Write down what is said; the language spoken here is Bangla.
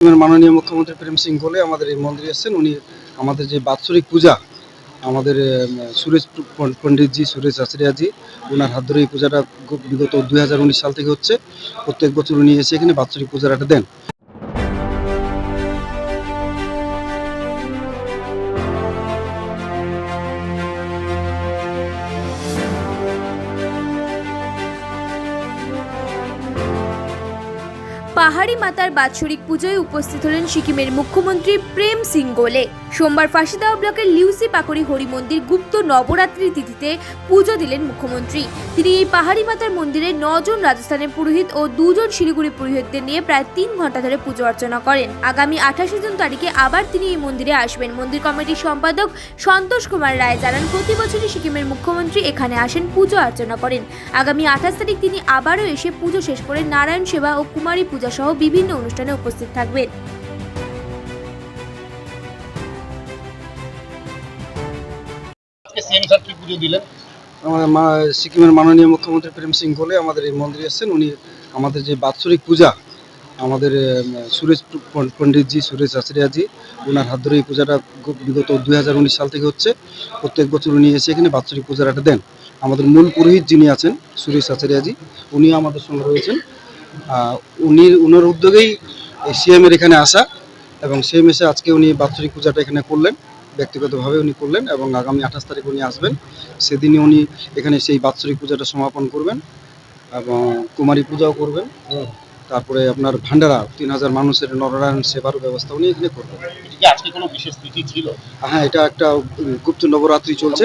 মাননীয় মুখ্যমন্ত্রী প্রেম সিং গোলে আমাদের এই মন্দিরে এসেছেন। উনি আমাদের যে বাৎসরিক পূজা আমাদের সুরেশ পণ্ডিতজি, সুরেশ আচার্যজি, ওনার হাত ধরে এই পূজাটা বিগত 2019 সাল থেকে হচ্ছে। প্রত্যেক বছর উনি এসে এখানে বাৎসরিক পূজাটা দেন। পাহাড়ি মাতার বাৎসরিক পুজোয় উপস্থিত হলেন সিকিমের মুখ্যমন্ত্রী প্রেম সিং গোলে। সোমবার ফাঁসিদাও ব্লকের লিউসি পাকড়ি হরি মন্দির গুপ্ত নবরাত্রি তিথিতে পুজো দিলেন মুখ্যমন্ত্রী। তিনি এই পাহাড়ি মাতার মন্দিরে 9 জন রাজস্থানের পুরোহিত ও 2 জন শিলিগুড়ি পুরোহিতদের নিয়ে প্রায় 3 ঘন্টা ধরে পুজো অর্চনা করেন। আগামী 28 জুন তারিখে আবার তিনি এই মন্দিরে আসবেন। মন্দির কমিটির সম্পাদক সন্তোষ কুমার রায় জানান, প্রতি বছরই সিকিমের মুখ্যমন্ত্রী এখানে আসেন, পুজো অর্চনা করেন। আগামী 28 তারিখ তিনি আবারও এসে পুজো শেষ করে নারায়ণ সেবা ও কুমারী পূজা সহ বিভিন্ন অনুষ্ঠানে উপস্থিত থাকবেন। সিকিমের মাননীয় মুখ্যমন্ত্রী প্রেম সিং গোলে আমাদের এই মন্দিরে এসেছেন। উনি আমাদের যে বাৎসরিক পূজা আমাদের সুরেশ পণ্ডিতজি, সুরেশ আচার্যজি, ওনার হাত ধরে এই পূজাটা বিগত 2019 সাল থেকে হচ্ছে। প্রত্যেক বছর উনি এসে এখানে বাৎসরিক পূজাটা দেন। আমাদের মূল পুরোহিত যিনি আছেন সুরেশ আচার্যজি, উনিও আমাদের সঙ্গে রয়েছেন। উনার উদ্যোগেই সিএমের এখানে আসা, এবং সিএম এসে আজকে উনি বাৎসরিক পূজাটা এখানে করলেন, ব্যক্তিগতভাবে উনি করলেন, এবং আগামী 28 তারিখ উনি আসবেন। সেদিনই উনি এখানে সেই বাৎসরিক পূজাটা সমাপন করবেন এবং কুমারী পূজাও করবেন। তারপরে আপনার ভান্ডারা 3000 মানুষের নরনারায়ণ সেবার ব্যবস্থা উনি এখানে করবেন। আজকে কোনো বিশেষ তিথি ছিল? হ্যাঁ, এটা একটা গুপ্ত নবরাত্রি চলছে।